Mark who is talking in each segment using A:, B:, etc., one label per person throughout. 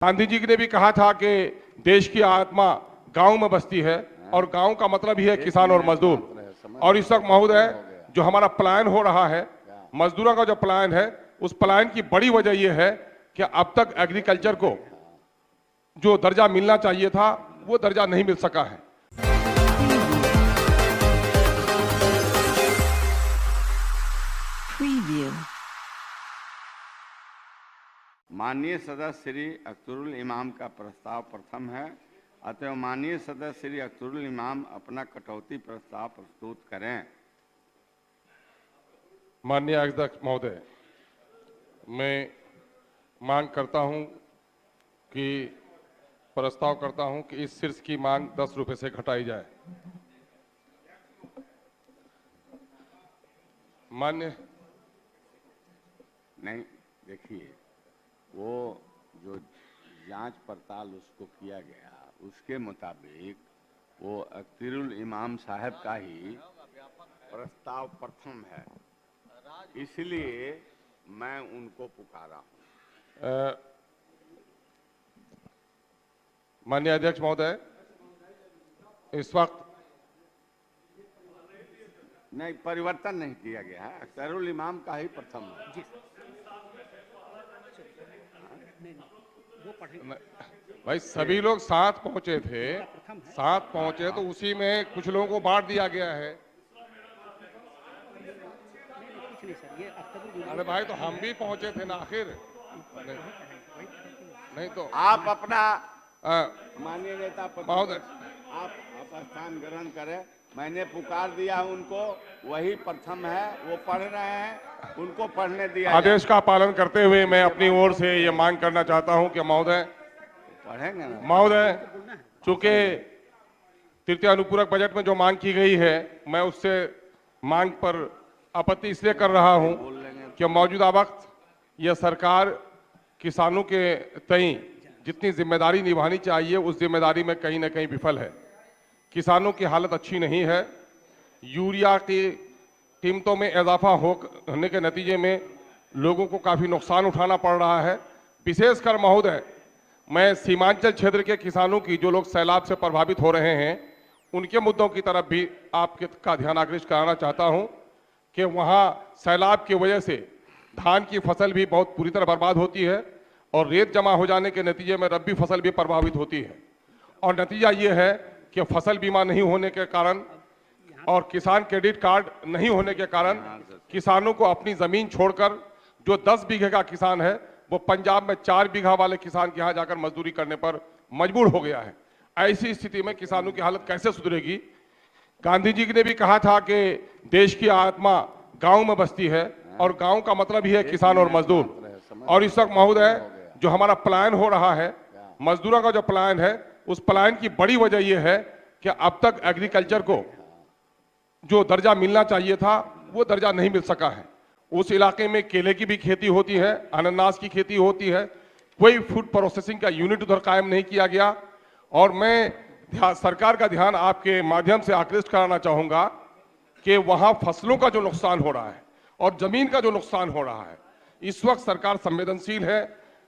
A: गांधी जी ने भी कहा था कि देश की आत्मा गांव में बसती है और गांव का मतलब ही है किसान और मजदूर। और इस वक्त महोदय जो हमारा प्लान हो रहा है, मजदूरों का जो प्लान है, उस प्लान की बड़ी वजह यह है कि अब तक एग्रीकल्चर को जो दर्जा मिलना चाहिए था वो दर्जा नहीं मिल सका है।
B: माननीय सदस्य श्री अख्तरुल इमाम का प्रस्ताव प्रथम है, अतः माननीय सदस्य श्री अख्तरुल इमाम अपना कटौती प्रस्ताव प्रस्तुत करें।
A: माननीय अध्यक्ष महोदय, मैं मांग करता हूं कि प्रस्ताव करता हूं कि इस शीर्ष की मांग 10 रुपए से घटाई जाए। मान्य
B: नहीं, देखिए वो जो जांच पड़ताल उसको किया गया उसके मुताबिक वो अख्तरुल इमाम साहब का ही प्रस्ताव प्रथम है, इसलिए मैं उनको पुकारा हूं।
A: माननीय अध्यक्ष महोदय, इस वक्त
B: नहीं, परिवर्तन नहीं किया गया है, अख्तरुल इमाम का ही प्रथम है।
A: भाई सभी लोग साथ पहुंचे थे, साथ पहुंचे तो उसी में कुछ लोगों को बांट दिया गया है। अरे भाई तो हम भी पहुंचे थे ना आखिर। नहीं तो
B: आप अपना माननीय नेता
A: महोदय
B: आप स्थान ग्रहण करें। मैंने पुकार दिया उनको, वही प्रथम है, वो पढ़ रहे हैं, उनको पढ़ने दिया।
A: आदेश का पालन करते हुए मैं अपनी ओर से ये मांग करना चाहता हूं कि महोदय
B: पढ़ेंगे ना
A: महोदय, चूंकि तृतीय अनुपूरक बजट में जो मांग की गई है, मैं उससे मांग पर आपत्ति इसलिए कर रहा हूं कि मौजूदा वक्त यह सरकार किसानों के तई जितनी जिम्मेदारी निभानी चाहिए उस जिम्मेदारी में कहीं ना कहीं विफल है। किसानों की हालत अच्छी नहीं है। यूरिया की कीमतों में इजाफा होने के नतीजे में लोगों को काफ़ी नुकसान उठाना पड़ रहा है। विशेषकर महोदय, मैं सीमांचल क्षेत्र के किसानों की जो लोग सैलाब से प्रभावित हो रहे हैं उनके मुद्दों की तरफ भी आपका ध्यान आकृष्ट कराना चाहता हूं कि वहां सैलाब की वजह से धान की फसल भी बहुत पूरी तरह बर्बाद होती है और रेत जमा हो जाने के नतीजे में रबी फसल भी प्रभावित होती है। और नतीजा ये है कि फसल बीमा नहीं होने के कारण और किसान क्रेडिट कार्ड नहीं होने के कारण किसानों को अपनी ज़मीन छोड़कर, जो 10 बीघे का किसान है वो पंजाब में 4 बीघा वाले किसान के यहाँ जाकर मजदूरी करने पर मजबूर हो गया है। ऐसी स्थिति में किसानों की हालत कैसे सुधरेगी? गांधी जी ने भी कहा था कि देश की आत्मा गांव में बसती है और गांव का मतलब ही है किसान और मजदूर। और इस वक्त महोदय जो हमारा प्लान हो रहा है, मजदूरों का जो प्लान है, उस प्लान की बड़ी वजह यह है कि अब तक एग्रीकल्चर को जो दर्जा मिलना चाहिए था वो दर्जा नहीं मिल सका है। उस इलाके में केले की भी खेती होती है, अनानास की खेती होती है, कोई फूड प्रोसेसिंग का यूनिट उधर कायम नहीं किया गया। और मैं सरकार का ध्यान आपके माध्यम से आकृष्ट कराना चाहूँगा कि वहाँ फसलों का जो नुकसान हो रहा है और ज़मीन का जो नुकसान हो रहा है, इस वक्त सरकार संवेदनशील है।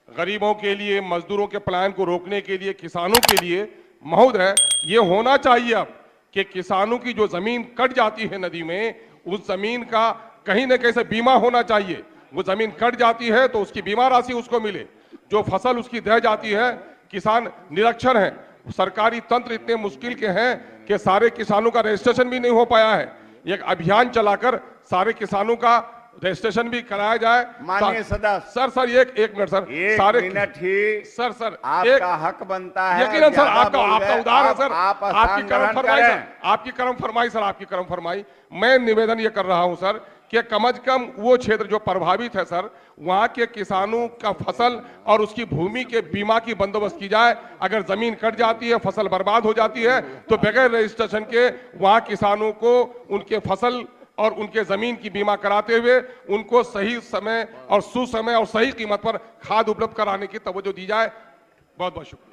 A: गरीबों के लिए, मजदूरों के प्लान को रोकने के लिए, किसानों के लिए महोदय ये होना चाहिए अब कि किसानों की जो ज़मीन कट जाती है नदी में, उस ज़मीन का कहीं न कहीं से बीमा होना चाहिए। वो ज़मीन कट जाती है तो उसकी बीमा राशि उसको मिले। जो फसल उसकी दह जाती है, किसान निरक्षर है, सरकारी तंत्र इतने मुश्किल के हैं कि सारे किसानों का रजिस्ट्रेशन भी नहीं हो पाया है। एक अभियान चलाकर सारे किसानों का रजिस्ट्रेशन भी कराया जाए।
B: माननीय सदस्य
A: सर एक मिनट सर, सारे
B: मिनट ही
A: सर
B: आपका हक बनता है।
A: यकीनन सर, आपका उदार है सर, आपकी कर्म फरमाई। मैं निवेदन ये कर रहा हूं सर कि कम से कम वो क्षेत्र जो प्रभावित है सर, वहां के किसानों का फसल और उसकी भूमि के बीमा की बंदोबस्त की जाए। अगर जमीन कट जाती है, फसल बर्बाद हो जाती है तो बगैर रजिस्ट्रेशन के वहां किसानों को उनके फसल और उनके जमीन की बीमा कराते हुए उनको सही समय और सुसमय और सही कीमत पर खाद उपलब्ध कराने की तवज्जो दी जाए। बहुत बहुत शुक्रिया।